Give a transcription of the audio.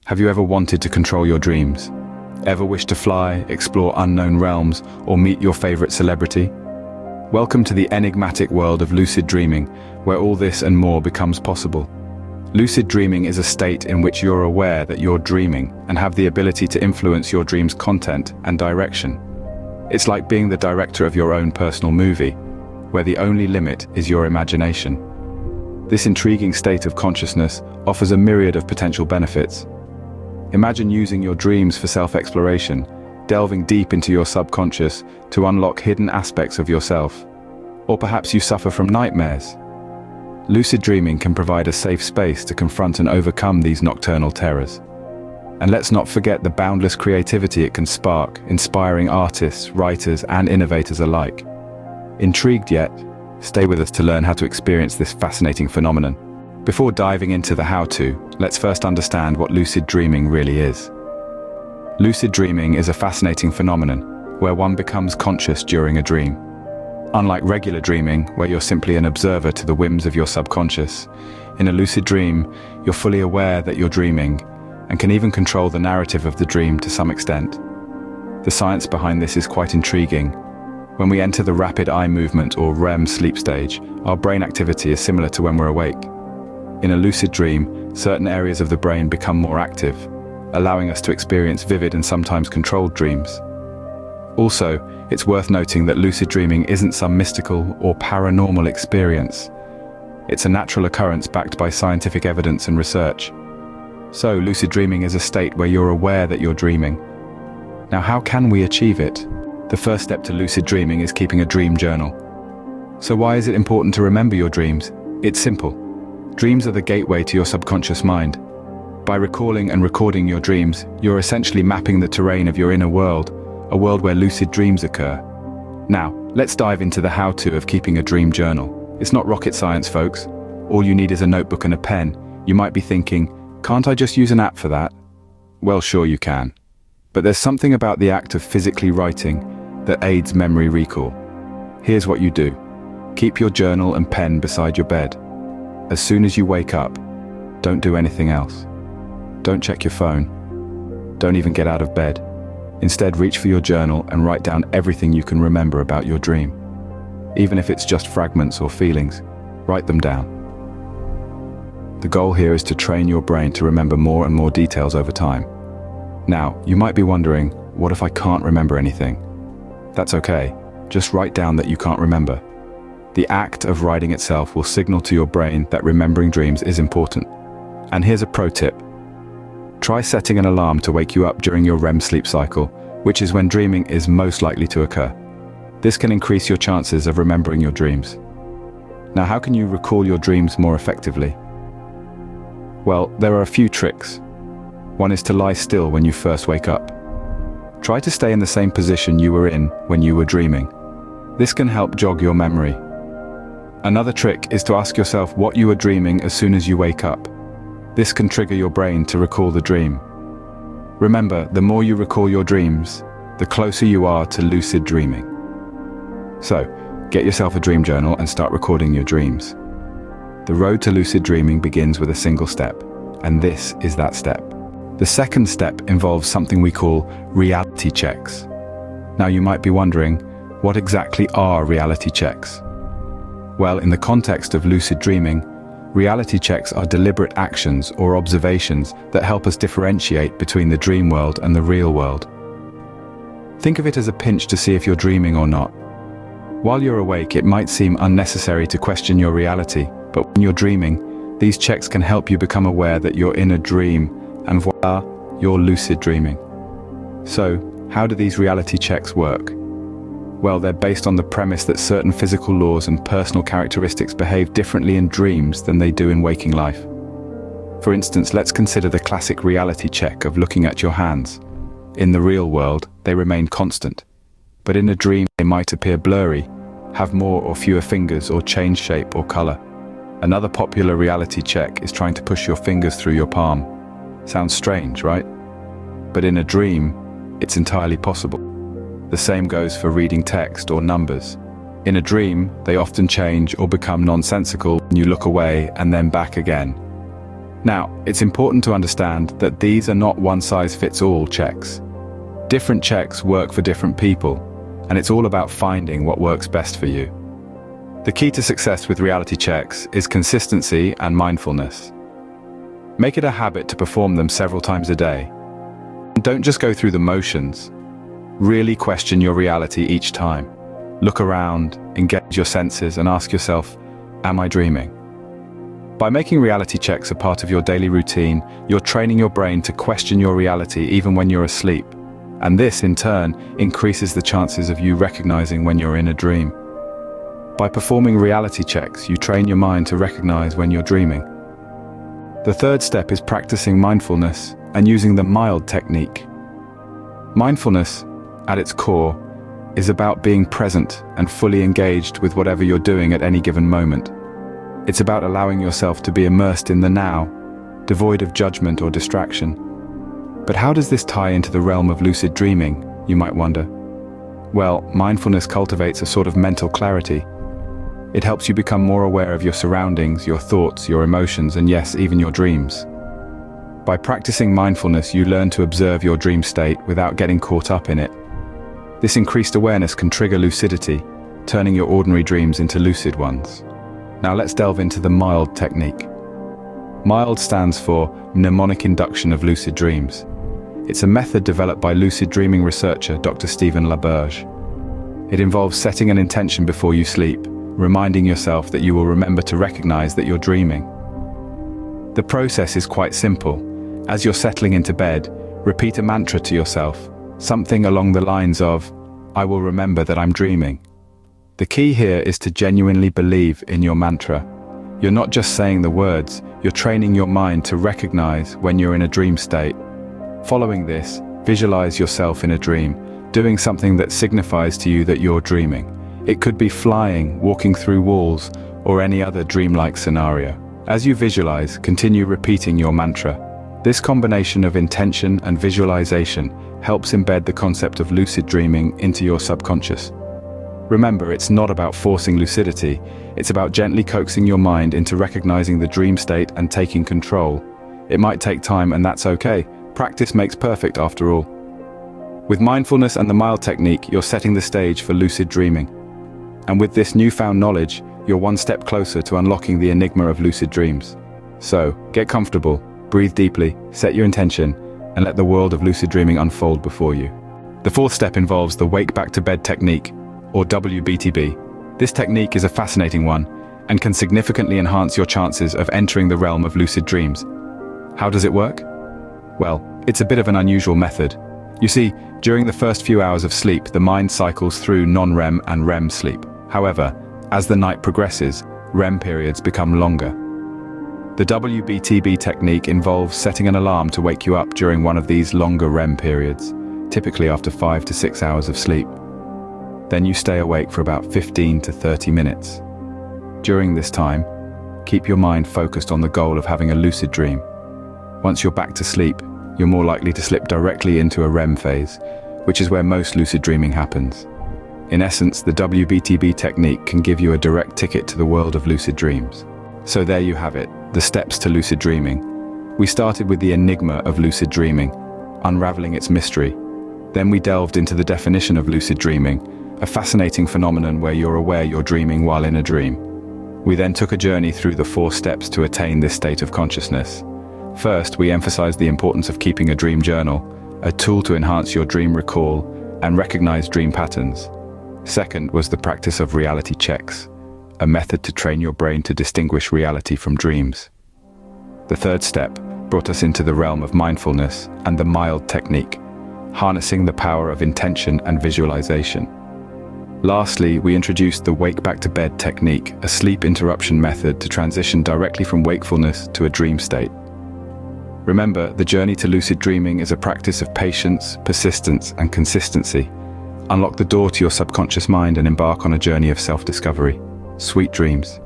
Have you ever wanted to control your dreams? Ever wished to fly, explore unknown realms, or meet your favorite celebrity? Welcome to the enigmatic world of lucid dreaming, where all this and more becomes possible. Lucid dreaming is a state in which you're aware that you're dreaming and have the ability to influence your dream's content and direction. It's like being the director of your own personal movie, where the only limit is your imagination. This intriguing state of consciousness offers a myriad of potential benefits. Imagine using your dreams for self-exploration, delving deep into your subconscious to unlock hidden aspects of yourself. Or perhaps you suffer from nightmares. Lucid dreaming can provide a safe space to confront and overcome these nocturnal terrors. And let's not forget the boundless creativity it can spark, inspiring artists, writers, and innovators alike. Intrigued yet? Stay with us to learn how to experience this fascinating phenomenon. Before diving into the how-to, let's first understand what lucid dreaming really is. Lucid dreaming is a fascinating phenomenon where one becomes conscious during a dream. Unlike regular dreaming, where you're simply an observer to the whims of your subconscious, in a lucid dream, you're fully aware that you're dreaming and can even control the narrative of the dream to some extent. The science behind this is quite intriguing. When we enter the rapid eye movement or REM sleep stage, our brain activity is similar to when we're awake. In a lucid dream, certain areas of the brain become more active, allowing us to experience vivid and sometimes controlled dreams. Also, it's worth noting that lucid dreaming isn't some mystical or paranormal experience. It's a natural occurrence backed by scientific evidence and research. So, lucid dreaming is a state where you're aware that you're dreaming. Now, how can we achieve it? The first step to lucid dreaming is keeping a dream journal. So why is it important to remember your dreams? It's simple. Dreams are the gateway to your subconscious mind. By recalling and recording your dreams, you're essentially mapping the terrain of your inner world, a world where lucid dreams occur. Now, let's dive into the how-to of keeping a dream journal. It's not rocket science, folks. All you need is a notebook and a pen. You might be thinking, can't I just use an app for that? Well, sure you can. But there's something about the act of physically writing that aids memory recall. Here's what you do. Keep your journal and pen beside your bed. As soon as you wake up, don't do anything else. Don't check your phone. Don't even get out of bed. Instead, reach for your journal and write down everything you can remember about your dream. Even if it's just fragments or feelings, write them down. The goal here is to train your brain to remember more and more details over time. Now, you might be wondering, what if I can't remember anything? That's okay. Just write down that you can't remember. The act of writing itself will signal to your brain that remembering dreams is important. And here's a pro tip. Try setting an alarm to wake you up during your REM sleep cycle, which is when dreaming is most likely to occur. This can increase your chances of remembering your dreams. Now, how can you recall your dreams more effectively? Well, there are a few tricks. One is to lie still when you first wake up. Try to stay in the same position you were in when you were dreaming. This can help jog your memory. Another trick is to ask yourself what you were dreaming as soon as you wake up. This can trigger your brain to recall the dream. Remember, the more you recall your dreams, the closer you are to lucid dreaming. So, get yourself a dream journal and start recording your dreams. The road to lucid dreaming begins with a single step, and this is that step. The second step involves something we call reality checks. Now you might be wondering, what exactly are reality checks? Well, in the context of lucid dreaming, reality checks are deliberate actions or observations that help us differentiate between the dream world and the real world. Think of it as a pinch to see if you're dreaming or not. While you're awake, it might seem unnecessary to question your reality, but when you're dreaming, these checks can help you become aware that you're in a dream, and voila, you're lucid dreaming. So, how do these reality checks work? Well, they're based on the premise that certain physical laws and personal characteristics behave differently in dreams than they do in waking life. For instance, let's consider the classic reality check of looking at your hands. In the real world, they remain constant. But in a dream, they might appear blurry, have more or fewer fingers, or change shape or color. Another popular reality check is trying to push your fingers through your palm. Sounds strange, right? But in a dream, it's entirely possible. The same goes for reading text or numbers. In a dream, they often change or become nonsensical when you look away and then back again. Now, it's important to understand that these are not one-size-fits-all checks. Different checks work for different people, and it's all about finding what works best for you. The key to success with reality checks is consistency and mindfulness. Make it a habit to perform them several times a day. And don't just go through the motions. Really question your reality each time. Look around, engage your senses, and ask yourself, am I dreaming? By making reality checks a part of your daily routine, you're training your brain to question your reality even when you're asleep. And this, in turn, increases the chances of you recognizing when you're in a dream. By performing reality checks, you train your mind to recognize when you're dreaming. The third step is practicing mindfulness and using the mild technique. Mindfulness, at its core, is about being present and fully engaged with whatever you're doing at any given moment. It's about allowing yourself to be immersed in the now, devoid of judgment or distraction. But how does this tie into the realm of lucid dreaming, you might wonder? Well, mindfulness cultivates a sort of mental clarity. It helps you become more aware of your surroundings, your thoughts, your emotions, and yes, even your dreams. By practicing mindfulness, you learn to observe your dream state without getting caught up in it. This increased awareness can trigger lucidity, turning your ordinary dreams into lucid ones. Now let's delve into the mild technique. Mild stands for mnemonic induction of lucid dreams. It's a method developed by lucid dreaming researcher Dr. Stephen LaBerge. It involves setting an intention before you sleep, reminding yourself that you will remember to recognize that you're dreaming. The process is quite simple. As you're settling into bed, repeat a mantra to yourself, something along the lines of, "I will remember that I'm dreaming." The key here is to genuinely believe in your mantra. You're not just saying the words, you're training your mind to recognize when you're in a dream state. Following this, visualize yourself in a dream, doing something that signifies to you that you're dreaming. It could be flying, walking through walls, or any other dreamlike scenario. As you visualize, continue repeating your mantra. This combination of intention and visualization helps embed the concept of lucid dreaming into your subconscious. Remember, it's not about forcing lucidity, it's about gently coaxing your mind into recognizing the dream state and taking control. It might take time, and that's okay. Practice makes perfect after all. With mindfulness and the mild technique, you're setting the stage for lucid dreaming. And with this newfound knowledge, you're one step closer to unlocking the enigma of lucid dreams. So, get comfortable, breathe deeply, set your intention, and let the world of lucid dreaming unfold before you. The fourth step involves the wake back to bed technique, or WBTB. This technique is a fascinating one and can significantly enhance your chances of entering the realm of lucid dreams. How does it work? Well, it's a bit of an unusual method. You see, during the first few hours of sleep, the mind cycles through non-REM and REM sleep. However, as the night progresses, REM periods become longer. The WBTB technique involves setting an alarm to wake you up during one of these longer REM periods, typically after 5 to 6 hours of sleep. Then you stay awake for about 15 to 30 minutes. During this time, keep your mind focused on the goal of having a lucid dream. Once you're back to sleep, you're more likely to slip directly into a REM phase, which is where most lucid dreaming happens. In essence, the WBTB technique can give you a direct ticket to the world of lucid dreams. So there you have it, the steps to lucid dreaming. We started with the enigma of lucid dreaming, unraveling its mystery. Then we delved into the definition of lucid dreaming, a fascinating phenomenon where you're aware you're dreaming while in a dream. We then took a journey through the 4 steps to attain this state of consciousness. First, we emphasized the importance of keeping a dream journal, a tool to enhance your dream recall and recognize dream patterns. Second was the practice of reality checks, a method to train your brain to distinguish reality from dreams. The third step brought us into the realm of mindfulness and the mild technique, harnessing the power of intention and visualization. Lastly, we introduced the wake back to bed technique, a sleep interruption method to transition directly from wakefulness to a dream state. Remember, the journey to lucid dreaming is a practice of patience, persistence, and consistency. Unlock the door to your subconscious mind and embark on a journey of self-discovery. Sweet dreams.